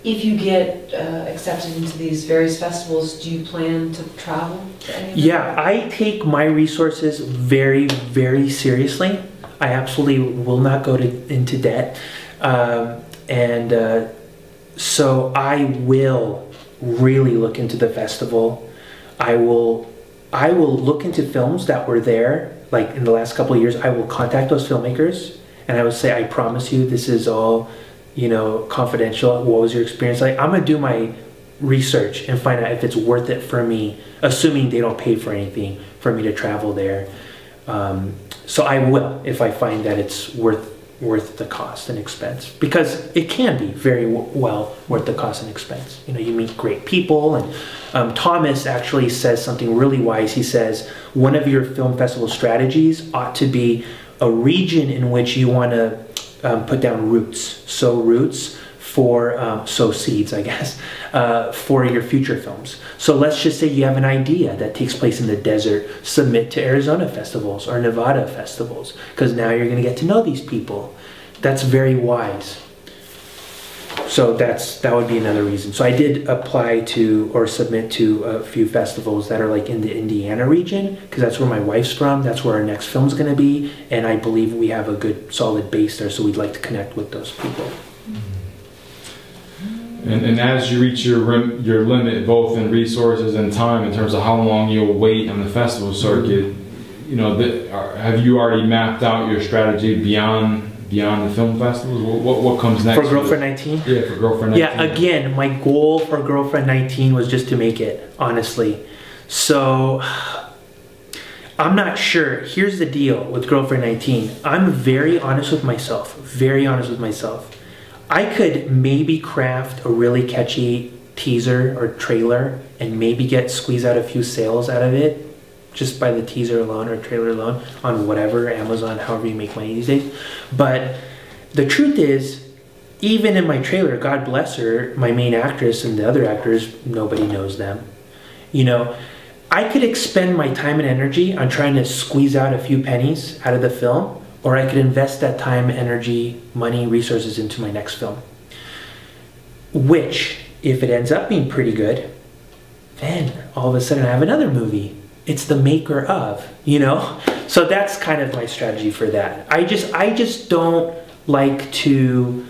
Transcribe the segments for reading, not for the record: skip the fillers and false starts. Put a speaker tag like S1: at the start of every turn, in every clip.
S1: if you get accepted into these various festivals, do you plan to travel to any of them?
S2: Yeah, I take my resources very, very seriously. I absolutely will not go into debt. So I will really look into the festival. I will look into films that were there, like in the last couple of years. I will contact those filmmakers and I will say, I promise you this is all, you know, confidential. What was your experience like? I'm gonna do my research and find out if it's worth it for me, assuming they don't pay for anything for me to travel there. So I will, if I find that it's worth the cost and expense, because it can be very well worth the cost and expense. You know, you meet great people, and Thomas actually says something really wise. He says one of your film festival strategies ought to be a region in which you want to put down roots, sow roots for sow seeds, I guess, for your future films. So let's just say you have an idea that takes place in the desert, submit to Arizona festivals or Nevada festivals, because now you're going to get to know these people. That's very wise. So that would be another reason. So I did apply to or submit to a few festivals that are like in the Indiana region, because that's where my wife's from. That's where our next film's going to be, and I believe we have a good solid base there, so we'd like to connect with those people.
S3: And as you reach your limit, both in resources and time, in terms of how long you'll wait on the festival circuit, you know, have you already mapped out your strategy beyond the film festivals? What comes next?
S2: For Girlfriend 19?
S3: Yeah, for Girlfriend 19.
S2: Yeah, again, my goal for Girlfriend 19 was just to make it, honestly. So, I'm not sure. Here's the deal with Girlfriend 19. I'm very honest with myself. Very honest with myself. I could maybe craft a really catchy teaser or trailer and maybe squeeze out a few sales out of it just by the teaser alone or trailer alone on whatever, Amazon, however you make money these days. But the truth is, even in my trailer, God bless her, my main actress and the other actors, nobody knows them. You know, I could expend my time and energy on trying to squeeze out a few pennies out of the film, or I could invest that time, energy, money, resources into my next film. Which, if it ends up being pretty good, then all of a sudden I have another movie. It's the maker of, you know? So that's kind of my strategy for that. I just don't like to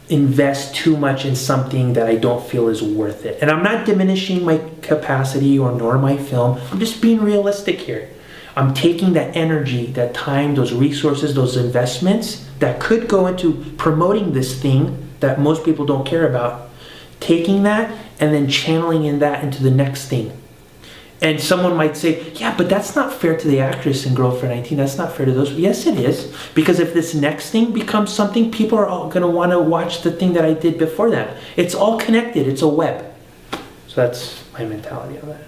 S2: invest too much in something that I don't feel is worth it. And I'm not diminishing my capacity or nor my film. I'm just being realistic here. I'm taking that energy, that time, those resources, those investments that could go into promoting this thing that most people don't care about, taking that and then channeling that into the next thing. And someone might say, yeah, but that's not fair to the actress in Girlfriend 19. That's not fair to those. Yes, it is. Because if this next thing becomes something, people are all going to want to watch the thing that I did before that. It's all connected. It's a web. So that's my mentality on that.